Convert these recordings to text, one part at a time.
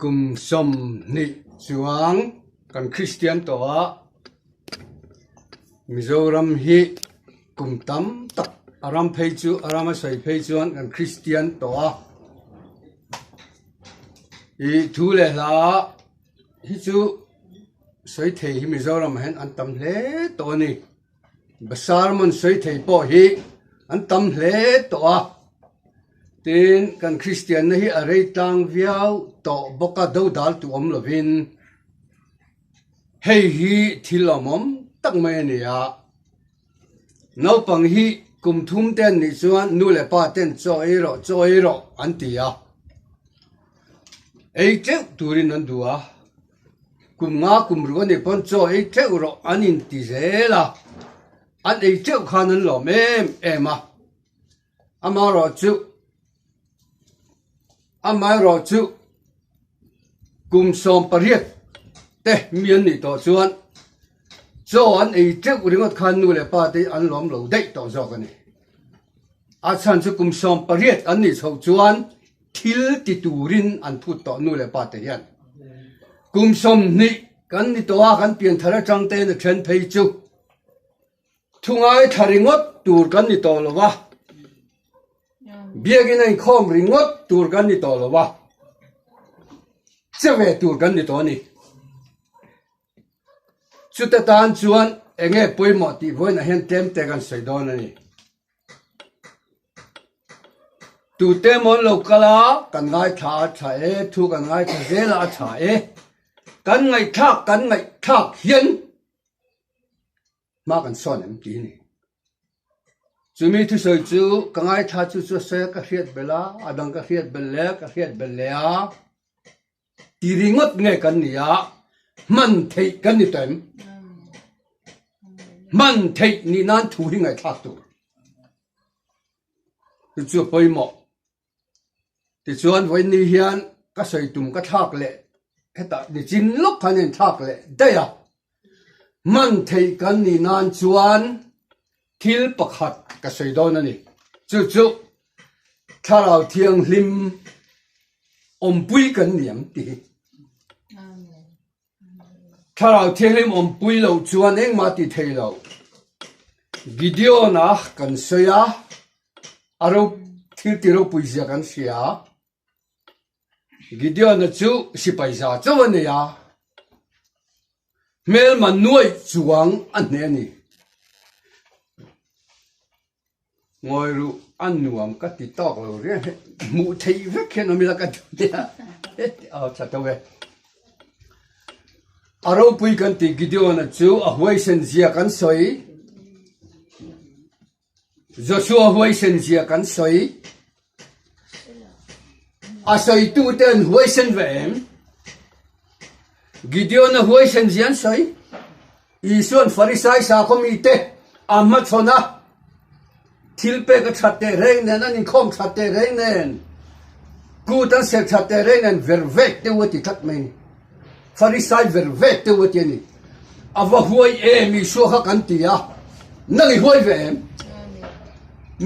kum som ni chuang kan Christian to a Mizoram hi kum tam tak aram phei chu arama sai phei chuan kan Christian to a I thu le la hi chu soi thei hi Mizoram hen an tam hle to ni basar mon soi thei po hi an tam hle to a tin kan Christian na hi arei tang viau to boka do dal tu om lovin hei hi thilomom tak mai ni a no pang hi kum thum ten ni chuan nu le pa ten choi ro an ti a ei che turin an duwa kum nga kum ru ni pon cho ei che ro anin ti zela an ei che khanan lo mem ema amaro chu amai ro chu kum som pariat te mian ni to chuan cho an ei che ringot khan nu le pa te an lom lo dei to zo ka ni a chan chu kum som pariat an ni chho chuan thil ti turin an phut to nu le pa te hian kum som ni kan ni to a kan pian thara chang te na then phei chu thungai tharingot tur kan ni to lo wa biagin ai khom ringot tur kan ni to lo wa chewe tur kan ni to ni chuta tan chuan enge poimo ti voina hen tem te kan sei don ani tu te mon lo kala kan ngai tha tha e thu kan ngai tha zela tha e kan ngai thak hian ma kan son em ti ni chumi thu soi chu ka ngai tha chu se ka hiat bela adang ka hiat belle a ti ringot nge kan ni a man thei kan ni tem man thei ni nan thu hi ngai thak tu chu poimo ti chuan voi ni hian ka soi tum ka thak le heta ni chin lok khanin thak le daya man thei kan ni nan chuan thil pakhat ka soi don ani chu tharau thiang hlim ompui kan niam ti tharau thiang hlim ompui lo chuan eng ma ti thei lo Gideon a kan soya aro thil ti ro puizia kan sia Gideon na chu sipai za chawani ya mel man nuai chuang an ne ni ngoi ru an nuam ka ti tok lo re mu thei ve khen mi la ka de a cha to ve aro pui kan ti Gideon na chu a huai sen zia kan soi Joshua huai sen zia kan soi a soi tu ten huai sen ve em Gideon na huai sen zian soi isuan farisai sa komite amma chona thilpe ka chatte rein nen anin khom chatte rein nen ku tan se chatte rein nen vervet te wati thak mai farisai vervet te wati ni ava huai e mi sho kha kan tia nang huai ve em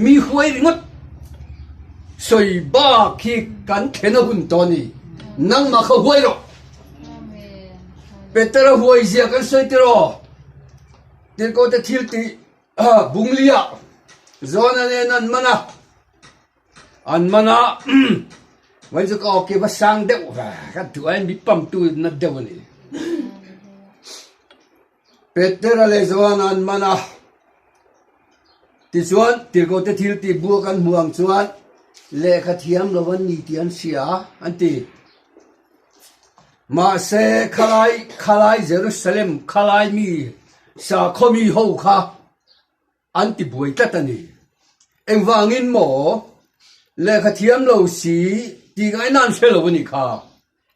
mi huai ringot soi ba ki kan thena hun to ni nang ma kha huai ro Petra huai zia kan soi ti ro til ko te thil ti bunglia zona ne nan mana wai zu ko ke ba sang de wa ka tu ai mi pam tu na de ni Petra le zona an mana ti chuan til ko te thil ti bu kan muang chuan le kha thiam lo wan ni ti an sia an ti ma se khalai Jerusalem khalai mi sa khomi ho kha anti buai tatani engwangin mo le khathiam lo si ti gai nan selo ni kha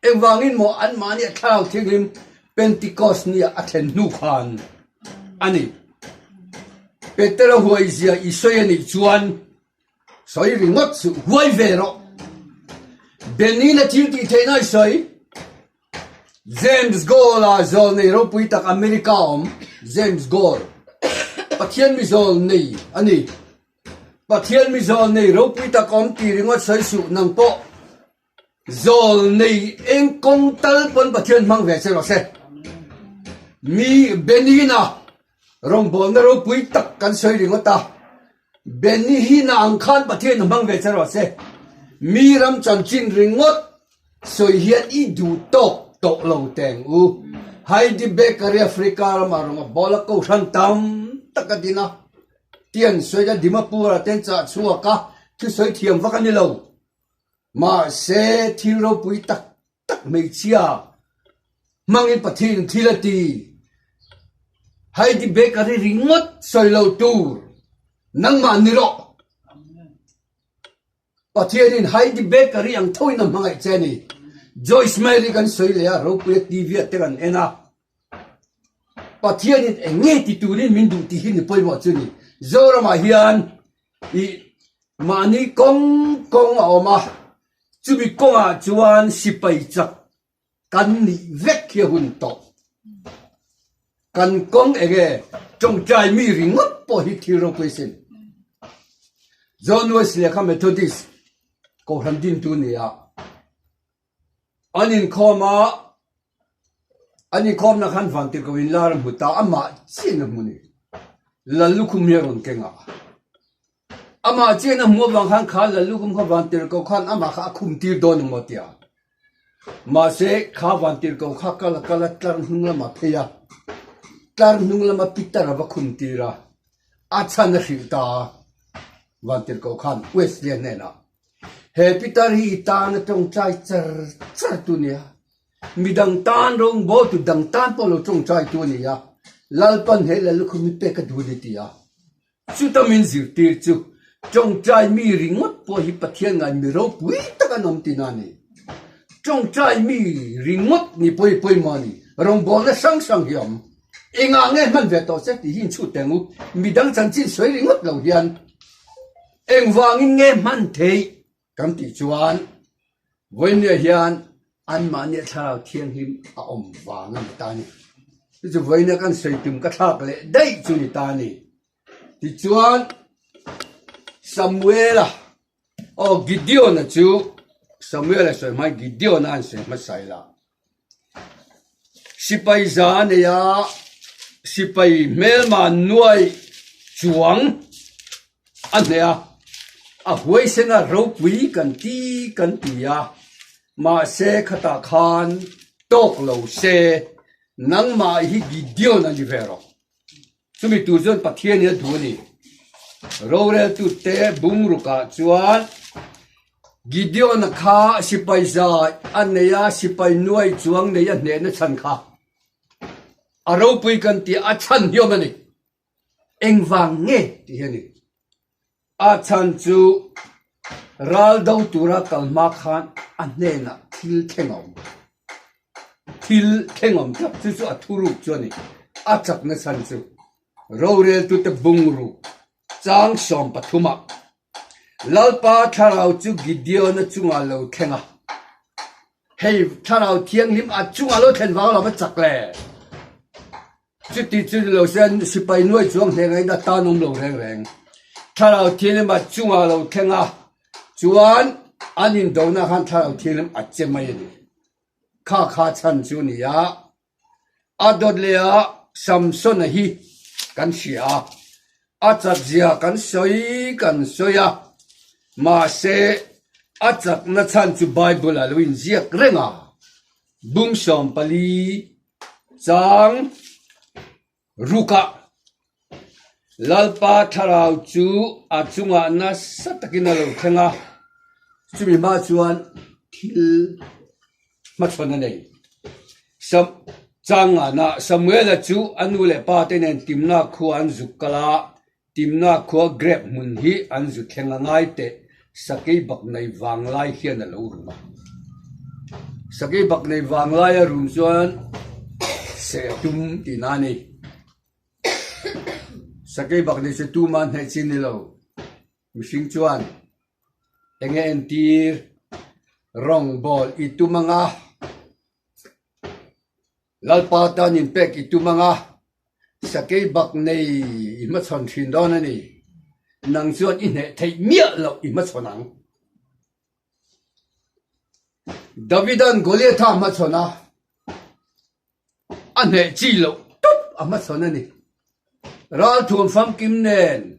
engwangin mo an mani thau thiglim Pentecost ni athen nu khan ani Petra huai zia isoyani chuan soi ringot su huai vero benina tilti theinai soi James Goal a zol nei ro pui tak America James Goal pathian mi zol nei ani pathian mi zol nei ro pui tak ti ringot sai su nang po rồi này em công tal pon bát thiên mang về rồi sẽ mi benina rong bol na ro pui tak kan soi ring ta beni hi na ang khan bát thiên mang về rồi sẽ mi ram chan chin ringot soi hian i du tok lo teng u hai di bakery Africa ma rong bola ko san tam takadina tiền soi ra Dimapur ten cha chua ka thu soi thiam va kan ni lo mà sẽ thiro bui tak mấy chia mang in pathin thilati hay di bakery ringot soi lo tur nang ma ni ro pathin in hay di bakery ang thoi na mangai cheni Joyce Mary kan soi le ro pu TV te kan ena pathin in enge ti turin min du ti hin poi mo chuni zora ma hian i mani kong oma chú bị công à chuan sipai chak kan ni vek kia hun to kan kong ege trong trai mi ringot po hi thiro question John Wesley ka Methodist ko ram din tu ni a anin khom na khan van ti ko in lar mu ta ama chin mu ni lalu kum ye ron kenga ama chen a mo bang khan kha la lu kum kha van tir ko khan ama kha khum tir don mo tia ma se kha van tir ko kha kala tar hung la ma pheya tar hung la ma pitar ba khum tira acha na khita van tir ko khan Wesley ne na he pitar hi ta na tong chai char tu nia midang tan rong bo tu dang tan polo tong chai tu nia lalpan he la lu khum pe ka du ni tia chu ta min zir tir chu trong trai mi ringot po hi pathian ngai mi ro pui taka nom tinani trong trai mi ringot ni poi mani rong bol na sang hiam inga nge man ve to se ti hin chu tengu mi dang chan chin soi ringot lo hian eng wangin nge man thei kam ti chuan voin ne hian an ma ne thao thiang him a om wangam tani chu voin kan sei tum ka thak le dai chu ni tani ti chuan Samuel Gideon chu Samuel so mai Gideon an se ma sai la sipai za ne ya sipai melma nuai chuang an ne a huai sena ro pui kan ti ya ma se khata khan tok lo se nang ma hi Gideon an vero sumi tu zon pathian ne du ni Rore tu te bung ruka chuan Gideon kha sipai za aneya sipai nuai chuang neya ne na chan kha aro pui kan ti a chan hiyo mani engwang nge ti hani a chan chu ral dau tura kalma khan ane na thil thengom chap chu a thuru chuani a chak na chan chu rore tu te bung ru Chang som pathuma lalpa tharau chu Gideon chunga lo khenga hei tharau thiang lim a chunga lo then wa lo ma chak le chu ti chu lo sen sipai nuai chuang he ngai da ta nom lo reng tharau thiang ma chunga lo khenga chuan anin do na han tharau thiang a chemai ni kha chan chu ni ya adot le a Samson hi kan sia achak zia kan soya ma se achak na chan chu Bible alwin ziak renga bum som pali chang ruka lalpa tharau chu achunga na satakina lo thenga chumi ma chuan thil ma chona nei sam changa na Samuel chu anule pa tenen timna khu an zukala timna kho grab mun hi an zu thenga ngai te sakei bak nei wang lai hian a lo ruma sakei bak nei wang lai a rum chuan se tum ti na ni sakei bak nei se tu man hai chin ni lo mishing chuan enge en tir rong bol i tu manga lalpa tan in pek i tu manga sakei bak nei ima chon thin don ani nang chuan i ne thei mia lo ima chonang Davidan Goliath mà chọn à anh hệ chi lộ tốt mà chọn này ra thuần phẩm kim nền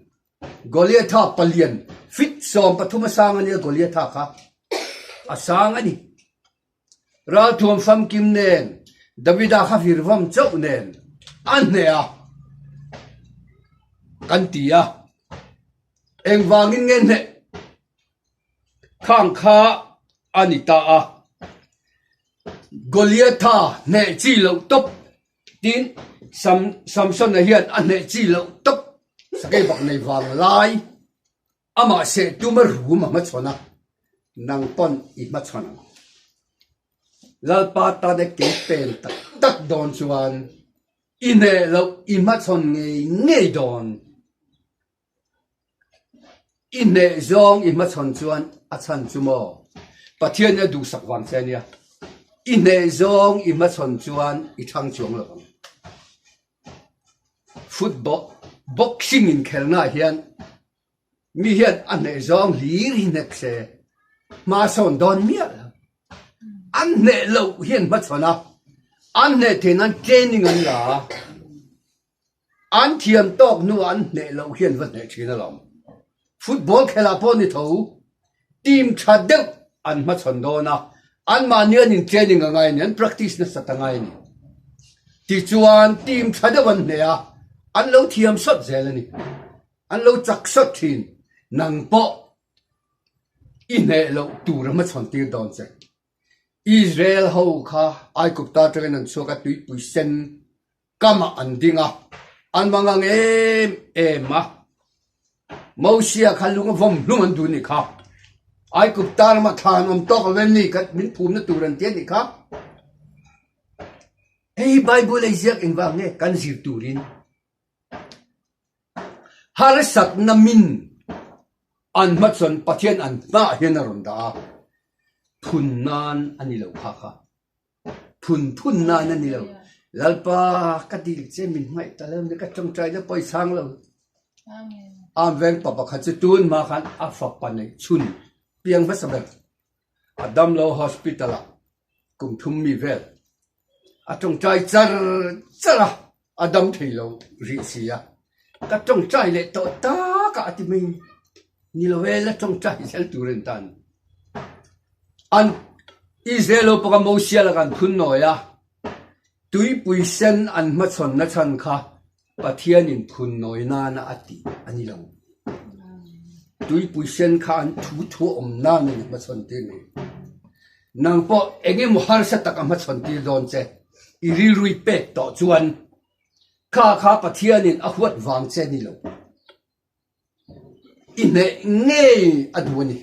Goliath palian fit som pathuma sang ani Goliath kha asang ani ra thuần phẩm kim nền Davida kha virvam chau nen an ne a kan tia eng wangin ngen ne khang kha anita a Goliath ne chi lo top tin Samson na hian an ne chi lo top sakai bak nei wang lai ama se tumar huma ma chona nang pon I ma chona lalpa ta de ke pen tak don chuan ine lo I ma chon ngei don ine zong I ma chon chuan a chan chumo pathian na du sak wang che nia ine zong I ma chon chuan I thang chuang lo football boxing in khelna hian mi hian an ne zong lir hi nek se ma son don mi an ne lo hian ma chona an ne thenan training an la an thiam tok nu an ne lo hian wat ne thina lom football khela po ni tho team thadek an ma chon do na an ma nian in training angai nian practice na satangai ni ti chuan team thadawan ne a an lo thiam sot zelani an lo chak sot thin nang po ine lo tur ma chon ti don che Israel ho kha ai kup ta train an so ka tui pui sen kama an dinga an mangang em ma Mosia khalunga vom luman du ni kha ai kup ta ma than om tok wen ni kat min phum na turan tian ni kha hey bible ai ziak eng wang ne kan zir turin Harasak namin an matson pathian an ma hian da phunnan anilo kha phunnan anilo lalpa kadil che min mai talam de ka chong trai de poi sang lo am veng papa kha chu tun ma khan a fa panai chun piang va saber adam lo hospital kum thum mi vel a chong trai chara adam thailo ri sia ka trong trai le to ta ka ati min ni lo vela trong trai sel turen tan an Israel pa Mosia la kan thun no ya tui pui sen an ma chon na chan kha pathian in phun noi na na ati ani lo tui pui sen kha an thu om na ni ma chon te ni nang po enge mo har sa tak ma chon ti don che iri rui pe to chuan kha pathian in a huat wang che ni lo ine nge adwani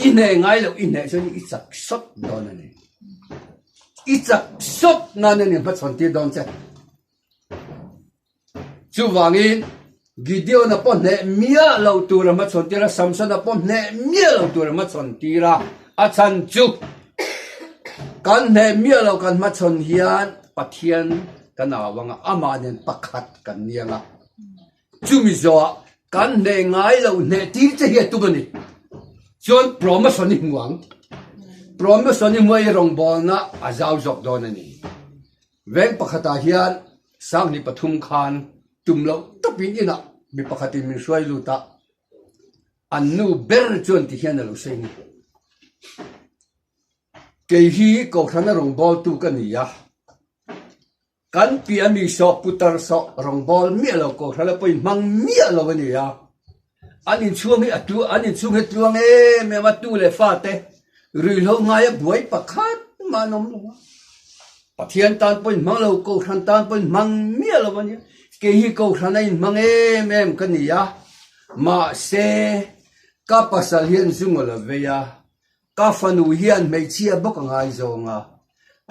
ine ngai lo ine choni ichak sot don ani ichak sot na ne pa chon ti don che chu wangin Gideon na pon ne mia lo tu ra ma chon ti ra Samson na pon ne mia lo tu ra ma chon ti ra a chan chu kan ne mia lo kan ma chon hian pathian kana wanga ama nen pakhat kan nianga chumi zo kan ne ngai lo ne ti che he tu bani chon promise ani muang promise ani moi rong bol na azau jok don ani veng pakhata hian sang ni pathum khan tumlo tapin ina mi pakhati min suai luta annu ber chon ti hian lo sei ni ke hi ko thana rong bol tu kan ya kan pi ami so putar so rong bol mi lo ko thala poi mang mi lo ni ya anin chuang hi atu anin chung he tuang e me ma tu le fa te ri lo ngai buai pakhat manom lo pathian tan poi mang lo ko than tan poi mang mi lo ni ke hi ko thana in mang e mem kan ni ya ma se ka pasal hian zung lo ve ya ka fanu hian mei chia bok ngai zonga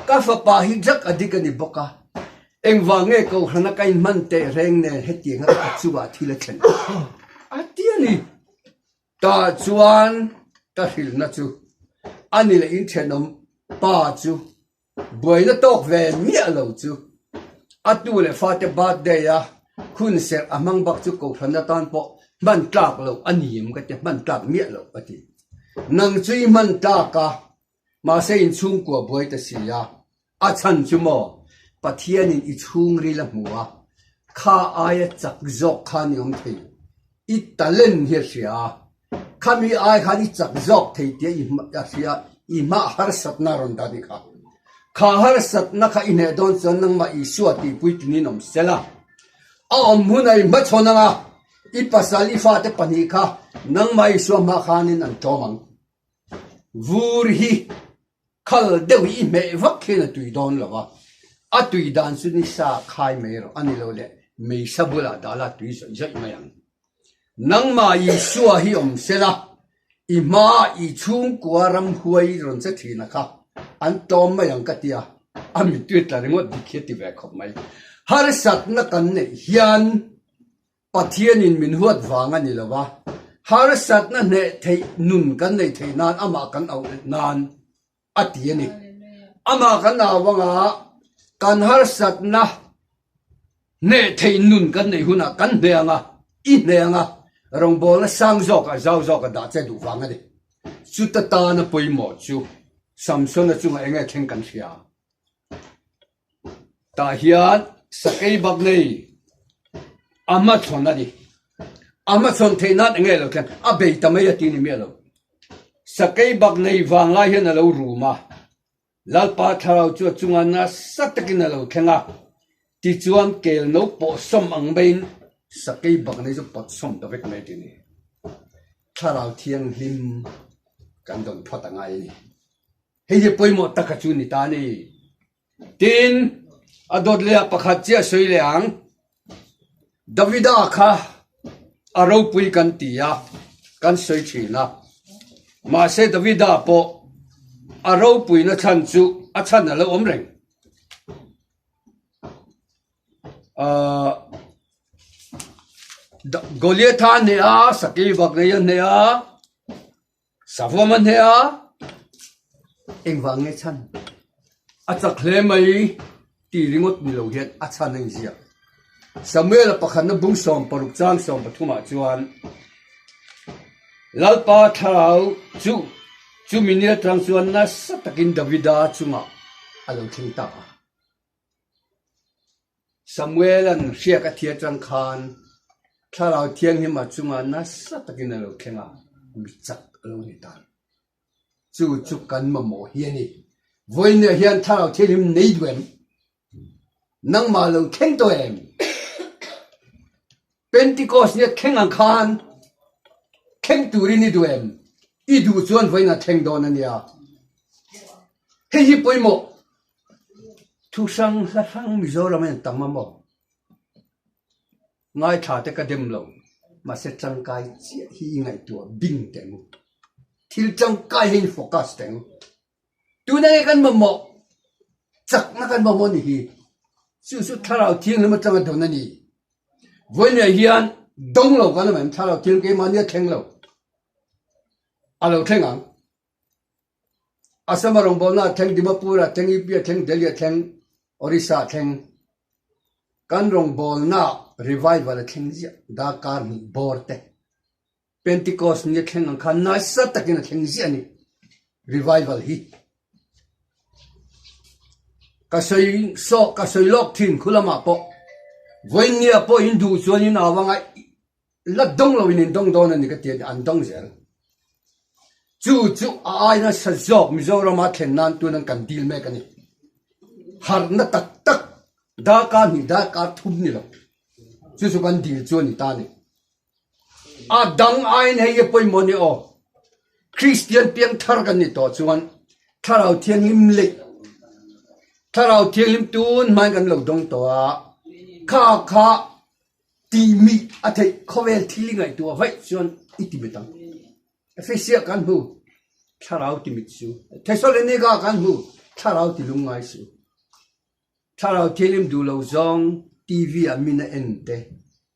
ka fa pa hi jak adikani boka eng wange ko hlana kain man te reng ne hetianga chuwa thila chen atiani ta chuan ta hil na chu ani le in thenom pa chu boina tok ve mi alo chu atu le fate birthday ya khun se amang bak chu ko hlana tan po man tlak lo ani yem ka te man tlak mi lo ati nang chui man ta ka mà sẽ in chung của bơi ta xì ya à chân chú mò bắt thiên in ít chung ri làm mua kha ai chắc dọc kha ni ông thầy ít ta lên hiệt xìa kha mi ai kha ít chắc dọc thầy tiệt ima har sat na ron ta đi kha har sat na kha in he don chon nang ma isua ti pui ti ni nom sela om hu nai ma chona nga ipasal ifa te pani kha nang ma isua ma khanin an tomang vur hi khal dewi me vak khena tui don lawa a tui dan su ni sa khai me ro ani lo le me sabula dala tui so jai mayang nang ma isua hi om sela ima I chung kwa ram huai ron se thina kha an tom mayang katia ami tuit la ringot dikheti ve khop mai har sat na kan ne hian pathian in min huat wanga ni lawa har sat na ne thei nun kan nei thei nan ama kan au nan atiani ama kan awanga kan har sat na ne thei nun kan nei huna kan neanga I neanga rong bol sang zok a zau zok a da che du wanga ni chu ta ta na poi mo chu samson na chu nga enga theng kan sia ta hian sakai bak nei ama chona di ama chon theina nge lo khan a be ta mai ati ni me lo sakai bak nei wanga hian lo ruma lalpa tharau chu chunga na satakin lo khenga ti chuan kel no po som ang bein sakai bak nei chu pot som da vek mai ti ni tharau thiang him kan don phota ngai ni hei je poimo taka chu ni ta ni tin adot le pakhat chia soi leang davida kha aro pui kan tia kan soi thina ma se davida po aro pui na chan chu a chan na lo om reng Goliath ne a sakai bak ne a Savoman ne a engwang nge chan achak hle mai ti ringot ni lo hian a chan ang zia Samuel pakhan na bung som paruk chang som pathuma chuan lalpa tharau chu minia trang chuan na satakin davida chunga alo thing ta Samuel an ria ka thia trang khan tharau thiang hi ma chunga na satakin alo khenga mi chak alo ni tan chu kan ma mo hiani voine hian tharau thilim nei duem nang ma lo kheng to em Pentecost ne kheng ang khan kheng turi ni duem I du chuan voina kheng don ania hei hi poimo thu sang la sang Mizoram en tamamo ngai tha te ka dem lo ma se chang kai chi hi ngai tu bing teng thil chang kai hin focus teng tu na kan mo chak na kan mo ni hi su tharau thiang na ma chang don na ni voine hian dong lo kan ma tharau thiang ke ma ni kheng lo alo theng ang asamarong bolna theng dimapura theng ipia theng delhi theng orissa theng kan rong bolna revival theng zia da kar ni borte Pentecost ni theng ang khan na sa takin theng zia ni revival hi kasoi lok thin khulama po voinia po hindu chuan in awanga la dong lo in dong don ani ka ti an dong zel chu ai na sa jok Mizoram a thlen nan tu nan kan deal me kani har na tak da ka thum ni lo chu kan deal chu ni ta ni a dang ai ne ye poi mo ni o Christian piang thar kan ni to chuan tharau thiang him le tharau thiang lim tun mai kan lo dong to a kha ti mi a thei khovel thili ngai tu vai chuan iti betang Efesia kan hu tharau ti mitsu Thessalonica kan hu tharau ti lungai su tharau thilim du lo zong TV amina ente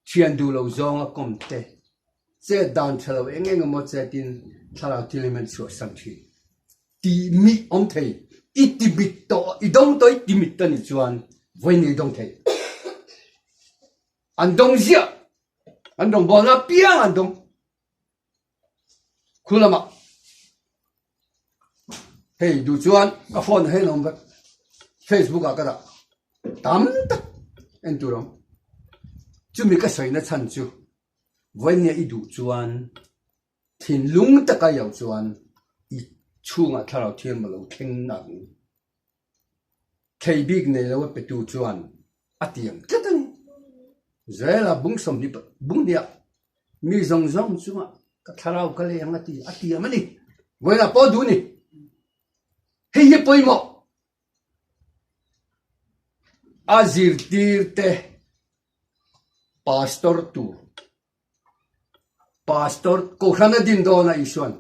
thian du lo zong a komte se dan thalo engeng mo che tin tharau thilim su sang thi ti mi om thei iti bit to idong to iti mit tan chuan voini dong thei andong zia andong bona piang andong Kulama hey du chuan ka phone hey nom Facebook ka da tam ta en tu rom chu mi ka sai na chan chu when ya idu chuan thin lung ta ka yau chuan I chunga tharau thiam lo theng nang thei big nei lo pe tu chuan atiam tatan zela bung som ni bung dia mi zong zong chunga ka tharau ka le angati atiam ani wela po du ni hei ye poimo azir tirte pastor ko khana din do na isuan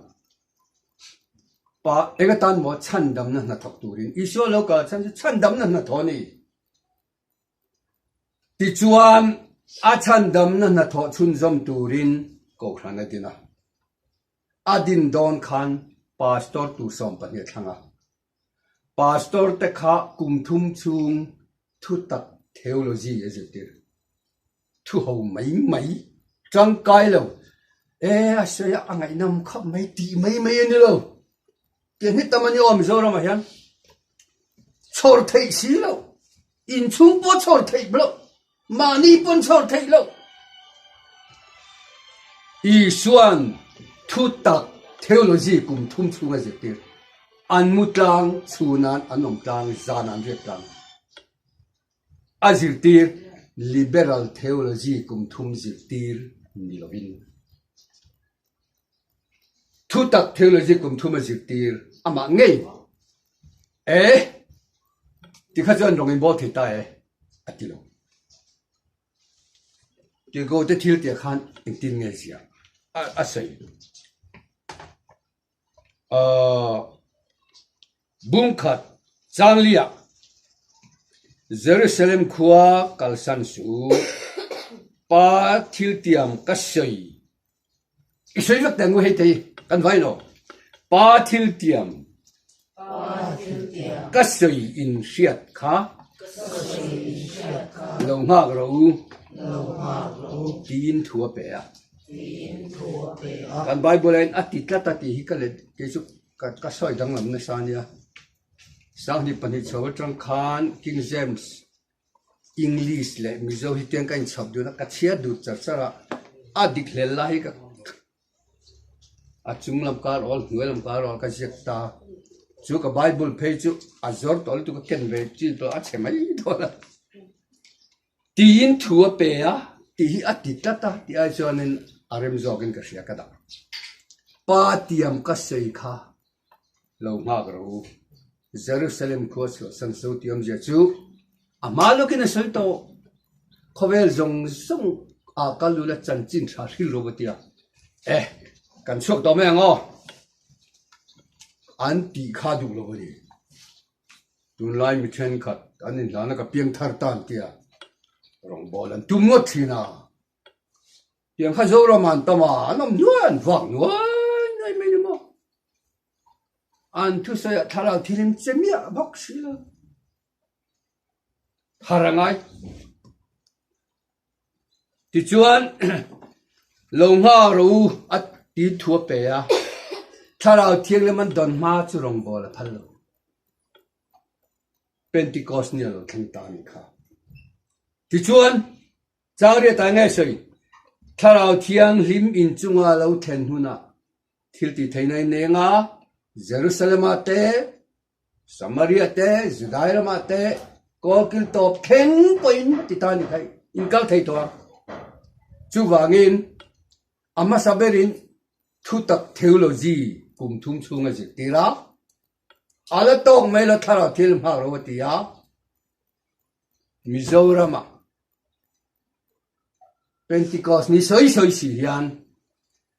pa egatan mo chandam na thok turin iso lo ka chandam na thoni ti chuan a chandam na tho chun zom turin ko khana dina adin don khan pastor tu som pa ni thanga pastor te kha kumthum chung thu tak theology ezetir thu ho mai trăng cai lo ê asaya angai nam khap mai ti mai ni lo tiền hết tâm anh ôm rồi mà hiền chor thấy xí lo in chung bố chor thấy lo mà ni bún chor thấy lo y xuân thu tak theology cùng thum chung cái gì an mutlang chunan anom tlang zanan việc tlang azirtir liberal theology cùng thum zirtir nilovin thu tak theology cùng thum zirtir ama ngei ti kha jon rong in bo thi ta atilo ti go te thil ti khan tin nge sia a sei bungkhat changlia Jerusalem khua kalsan su pa thil tiam ka sei isoi vak tangu hei thei kan vai no pa thil tiam ka sei in siat kha lo nga ro tin thua pe a kan bible en ati tlata ti hi kale kesu ka soi dang lam na sania sang ni pani chaw tang khan King James English le mizo hi teng kan chap du na ka chia du char chara a dik hlel la hi ka a chung lam kar ol hnuai lam kar ol ka jek ta chu ka bible page chu a zor tol tu ka ken ve chi to a chemai dola tin thua pe a ti hi ati tata ti a chonin arem zogin ka sia ka da pa tiam ka sei kha lo ma gro Jerusalem khos lo sang so tiam je chu amalo kin asal to khovel zong song a kalula chan chin tha hil ro batia kan chok to me ngo an ti kha du lo ni tun lai mi then khat anin lana ka piang thar tan tia rong bolan tum ngot thina piang kha zo ro man tama anom nuan wang nuan nai me ni mo an tu sa tharau thirim chemia bok sila harangai ti chuan lo nga ro at ti thua pe a tharau thiang le man don ma chu rong bol a phal lo Pentecost ni lo thang ta ni kha ti chuan changre ta nge sei tharau thiang lim in chunga lo then huna thil ti theinai ne nga Jerusalem ate Samaria te Judea ate kokil top theng point ti ta ni khai inkal thei to chu wangin ama saberin thu tak theology kum thum chunga je tira ala tok mela thara thil ma ro tia Mizorama Pentecost ni soi si hian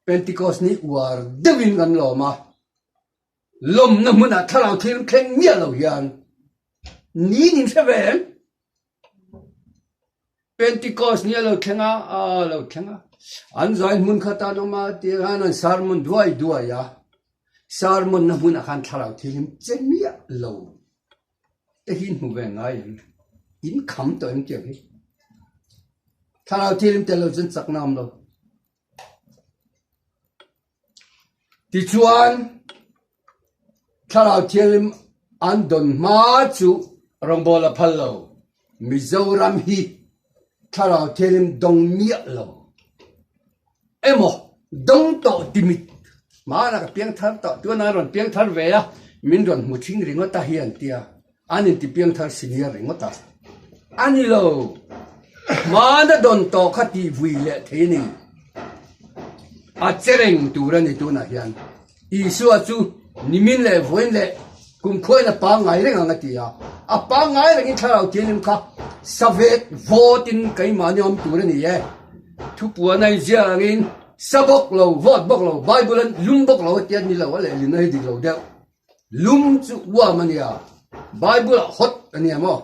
Pentecost ni war devin gan lo ma lom na muna thara thil khen mia lo hian ni nin seven Pentecost ni lo khenga lo khenga an zain mun khata no ma ti han sermon duai ya sermon na mun khan tharau thim chemia lo te hin hu ve ngai in kham to em tiang hi tharau thim te lo chen chak nam lo ti chuan thà nào thiêm an đồn má chú rong bò là phật lâu Mizoram hi thà nào thiêm đông miệng lâu em mò đông tổ timit mà là cái piang thar tổ tôi nói rồi piang thar về à mình rồi một chính ring ngót ta hiền tia anh ấy thì piang thar senior ring ngót ta anh ấy lâu mà nó đồn tổ khát đi vui lệ thế này à chereng tu ra này tu na hiền isu achu nimin le voin le kum khoi na pa ngai re nga ti a pa ngai re ni tharau tin kha savet votin kai ma nyom tu re ni ye thu pu nai zia ngin sabok lo vot bok lo bible lum bok lo tian ni lo le lin ai di lo de lum chu wa man ya bible hot ani mo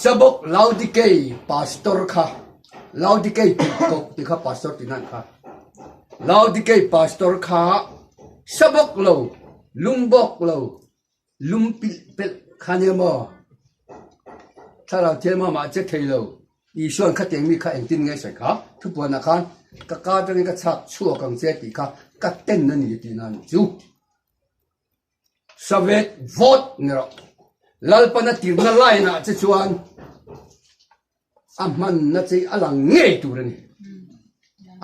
sabok laudikei pastor kha laudikei ko ti kha pastor tinan kha laudikei pastor kha sabok lo lumbok lo lumpil pel khane mo thara tema ma che thei lo I suan kha teng mi kha eng tin nge sai kha thu pon na khan ka ka tang ka chak chuo kang che ti kha ka ten na ni ti nan chu savet vot nero lalpana tir na lai na che chuan amman na che alang nge tu rani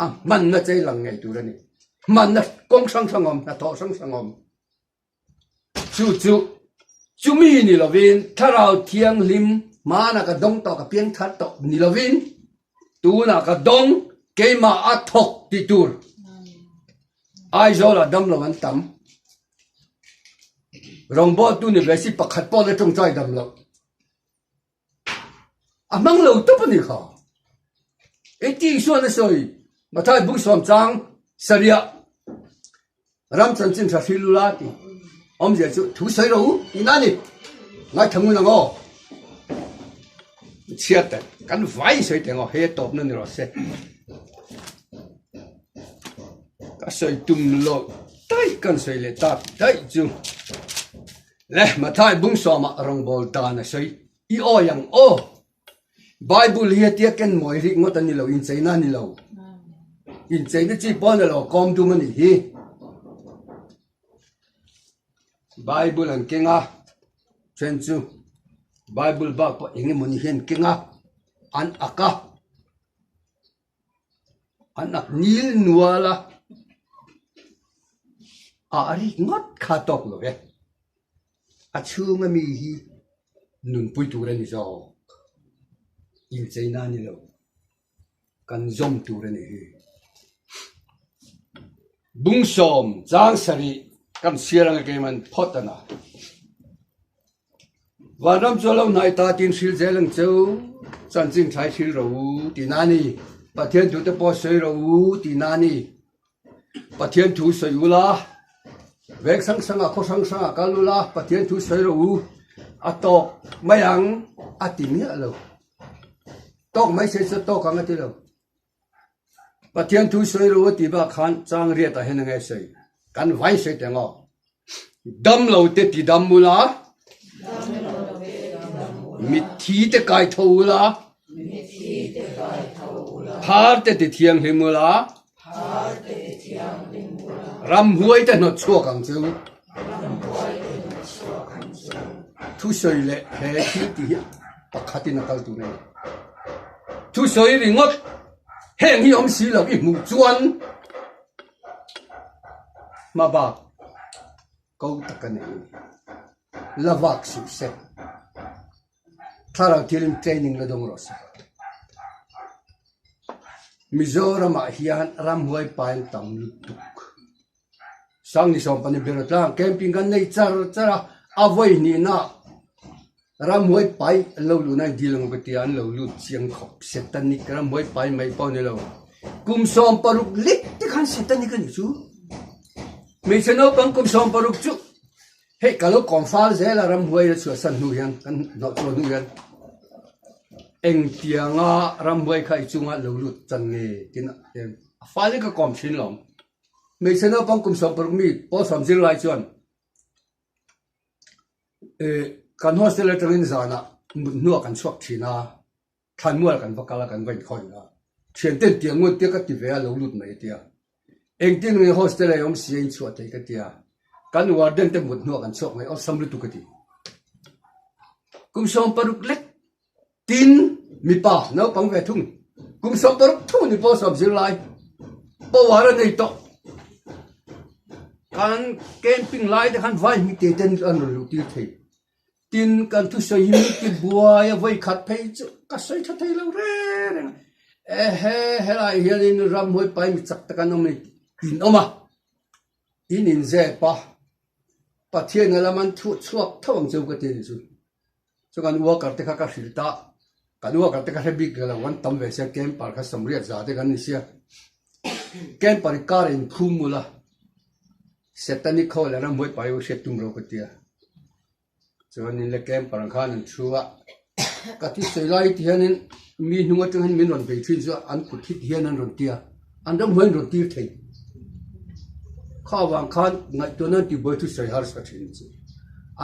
amman na che lang nge tu rani man na kong sang sangom na tho sang sangom chu mi ni lovin tharau thiang lim ma na ka dong to ka piang that to ni lovin tu na ka dong ke ma a thok ti tur ai zo la dam lo an tam rong bo tu ni vesi pakhat po le tong chai dam lo amang lo to pa ni kha e ti so na soi ma thai bung som chang saria ram chan chin tha philula ti om je chu thu sai ro ni na ni ngai thamu na ngo chia te kan vai sai te ngo he top na ni ro se ka sai tum lo tai kan sai le ta tai chu le ma thai bung so ma rong bol ta na sai I o yang o bible hi tia ken moi ri ngot ani lo in chai na ni lo in chai na chi pon lo kom tu mani hi bible an kenga chen chu bible ba pa ingi moni hen kenga an aka anak nil nuala ari ngot kha tok lo ve a chunga mi hi nun pui tu ra ni zo in china ni lo kan zom tu ra ni hi bung som jang sari kan siarang ke man photana Vadam cholo nai ta tin sil zelang cheu chan jing thai sil ro ti nani pathian thu te po sei ro ti nani pathian thu sei ula vek sang sang a kho sang sang a kalula pathian thu sei ro atok mayang atimi alo tok mai se se tok ang ati lo pathian thu sei ro ti ba khan chang ria ta hen ngai sei kan vai sei te ngo dam lo te ti dam mula mi thi te kai thoula phar te ti thiang himula ram huai te no chuo kang chu thu soi le he thi ti pakhati na kal tu ne thu soi ri ngot heng hi om si lo I mu chuan ma ba ko ta ka ne lavak si se Tharau thilim training la dong rosa Mizoram a hian ram huai pain tam lutuk sang ni som pani berotla camping kan nei chara avoi ni na ram huai pai lo lu na dilang betian lo lu chiang khop setani ram huai pai mai pau ni lo kum som paruk lik te khan setani kan chu me cheno pang kum som paruk chu Hey, kalau konfal saya laram huai la chua san nuyan kan no chua nuyan eng tianga ram huai khai chunga lo lut chan nge tin fali ka kom chin lom me sena pang kum som paruk mi po som zil lai chuan kan hostel tangin zana nu kan chuak thina than mual kan vakala kan vain khoi na thian ten tiang ngot te ka ti ve lo lut mai tia eng tin nge hostel yom si ein chuat te ka tia kan warden te mut no kan sok mai osam lu tukati kum som paruk lek tin mi pa no pang ve thung kum som paruk thu ni po som zir lai po wara nei to kan camping lai de kan vai mi te ten an lu ti thei tin kan tu so yim ti buaya vai khat phei chu ka sai tha thei lo re he lai hian ram hoi pai mi chak ta kan om tin oma in ze pa thiên là man thu chuộc thong châu cái tiền chứ choกันวัวกับเด็กข้าศิลตากันวัวกับเด็กข้าบิกละวันตั้มเวสเกมปาร์ข้าสมเรียดจ่าเด็กกันนี่เสียเกมปาร์การอินคุ้มมุละเสร็จตอนนี้เขาเลยนะมวยไปว่าเสร็จตุ้มเราก็เตียcho nên là kem parang khan chua ka ti selai ti hanin mi hunga tang han min ron be thin zo an ku thit hian an ron tia an dam hoin ron tir thei kha wang khan ngai to nan ti boy tu sai har sa thin chu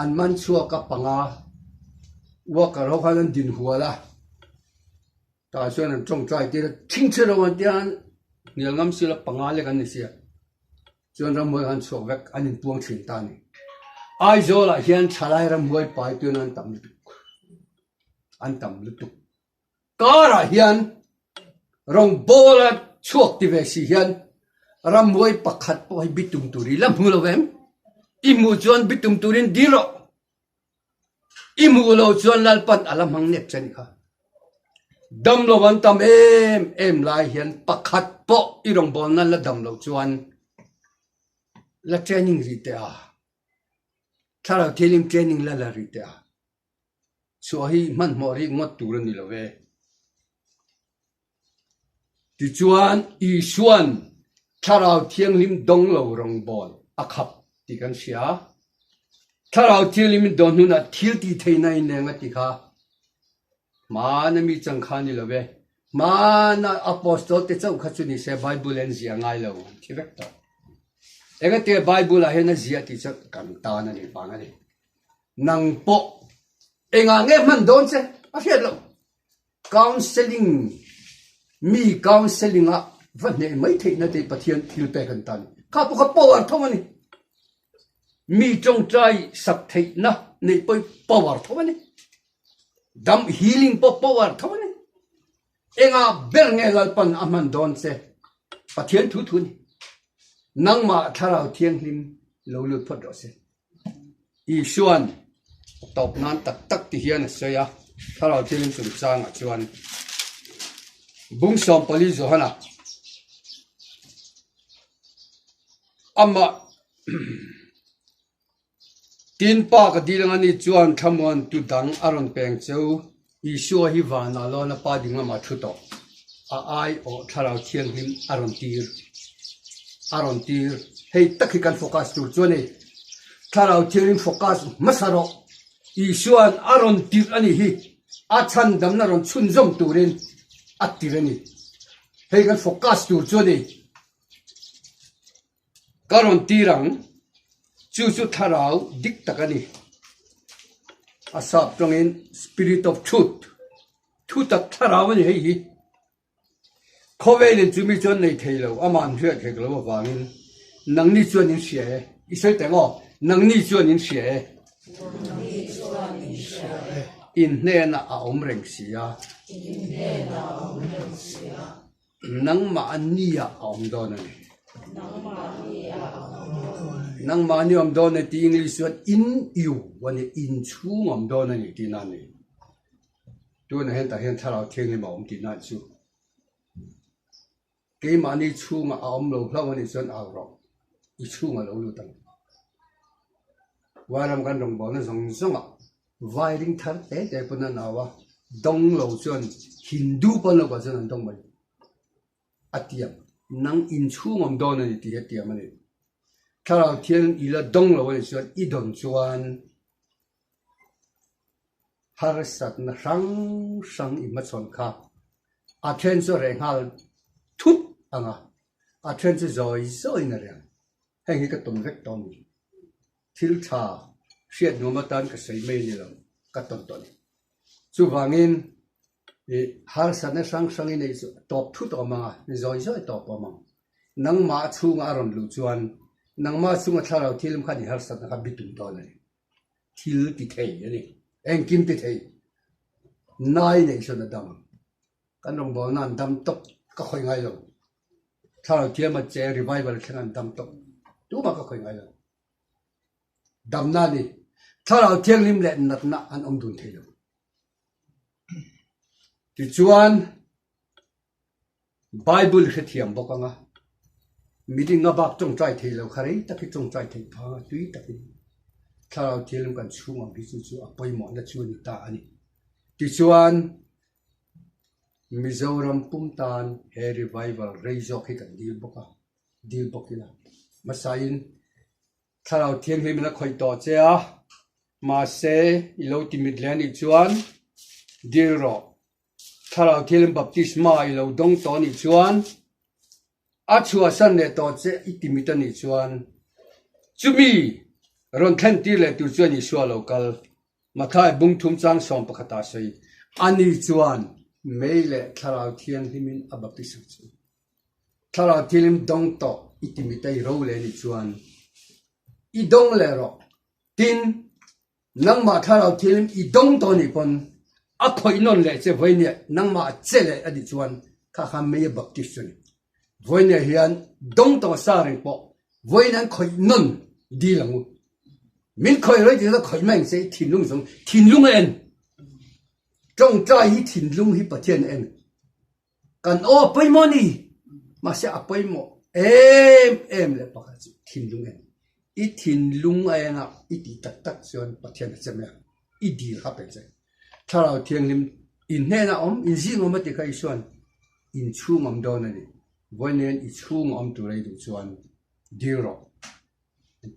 an man chua ka panga wa ka ro khan din huala ta chuan an chong trai ti thing che ro an tian nial ngam sila panga le kan ni sia chuan ram moi han chok vek an in puang thin ta ni ai zo la hian thalai ram moi pai tu nan tam lu an tam lu tu kara hian rong bola chuak ti ve si hian ram moi pakhat po hi bitum turi lam hulo vem imu chuan bitum turin diro imu lo chuan lalpan alam hang net chen kha dam lo wan tam em lai hian pakhat po irong bol nan la dam lo chuan la training ri te a thara thelim training la la ri te a so hi man mori ngot tur ni lo ve ti chuan i suan tharau thiang lim dong lo rong bol a khap ti kan sia tharau thiang lim don nu na thil ti theina in ne nga ti kha mana mi chang kha ni lo ve mana apostol te chau kha chu ni se bible en zia ngai lo thi vek to ega te bible a hena zia ti cha kan ta na ni pa nga ni nang po enga nge man don se a hiat lo counseling mi counseling a van ne mai thei na te pathian thil pe kan tan kha pu kha power thomani mi chong trai sak thei na nei poi power thomani dam healing po power thomani enga ber nge lalpan aman don se pathian thu thu ni nang ma tharau thiang hlim lo lu phot ro se i suan top nan tak tak ti hian se ya tharau thiang sum chang a chuan bung som pali zo hana amma tin pa ka dilang ani chuan thamon tu dang aron peng cheu i sua hi wana lo na pa dinga ma thu to a ai o tharau thiang hlim aron tir hei takhi kan focus tu chuani tharau thiang hlim focus masaro i suan aron tir ani hi a chan dam na ron chun zom turin atirani hei kan focus tu chuani karon tirang chu chu tharau dik takani asap tongin spirit of truth thu tak tharau ni hei hi khovelin chumi chon nei theilo aman hria theklo wangin nangni chuan in sia isoi tengo nangni chuan in sia in ne na a om reng sia nang ma ania om donani nang ma ni om don ti english word in you when in chung om don ni ti na ni tu na hen ta hen tharau theng ni ma om ti na chu ke ma ni chung a om lo hla ni son a ro i chung a lo lu tang waram kan rong bo na song song a wiring thar te puna na wa dong lo chuan hindu pa lo ka chuan dong mai atiam nang in chung om don ni ti atiam ani tharau thiang ila dong lo ni chuan I don chuan har sat na sang I ma chon kha a then so re ngal thut anga a then so zoi na re heng hi ka tom vek tom thil tha hriat nu ma tan ka sei mai ni lo ka ton ton chu wangin e har sat na sang in nei top thut oma ni zoi top oma nang ma chung a ron lu chuan nang ma sunga tharau thilim khani har sat na bitum to le thil ti thei ani eng kim ti thei nai nei so na dam kan rong bo nan dam tok ka khoi ngai lo tharau thiam ma che revival khan dam tok tu ma ka khoi ngai lo dam na ni tharau thiang lim le nat na an om dun thei lo ti chuan bible khe thiam bokanga meeting nga bak tong trai thei lo khare ta ki tong trai thei pha tui ta ki tharau thiam kan chunga bi chu apoi mo na chu ni ta ani ti chuan Mizoram pumtan he revival reizok hi kan dil bokila masain tharau thiam hi mina khoi to che a ma se ilo timit len i chuan dil ro tharau thiam baptisma ilo dong to ni chuan a chua san le to che itimita ni chuan chumi ron khan ti le tu chuan i swa local mathai bung thum chang som pakhata sei ani chuan meile tharau thiam himin abaptism chu tharau thiam dong to itimita i ro le ni chuan i dong le ro tin nang ma tharau thiam i dong to ni pon a khoi non le che voine nang ma che le adi chuan kha kha me baptism voine hian dong to sa ring po voine khoi non di langu min khoi roi di la khoi mang se thin lung en trong trai hi thin lung hi pathian en kan o poi mo ni ma se a poi mo em le pa chu thin lung en i thin lung en a i ti tak chuan pathian a chemya i di ha pe che tharau thiang lim in ne na om in ji ngom ti kai chuan in chu ngom don ani voinen i chu ngom tu rei du chuan diro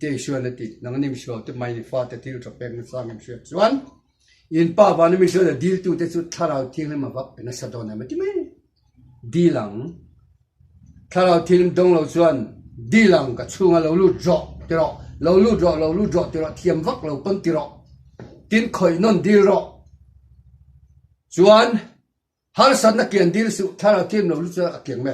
te chuan ati nang nim sho te mai ni fa te tir tro pek na sang em chuan in pa ba ni mi so da deal tu te chu tharau thiang lim ma vak na sa don na ti mai dilang tharau thiang dong lo chuan dilang ka chunga lo lu dro tiro lo lu dro tiro thiam vak lo pon tiro tin khoi non diro chuan har san na kian dil su tharau thiam lo lu chu a kiang me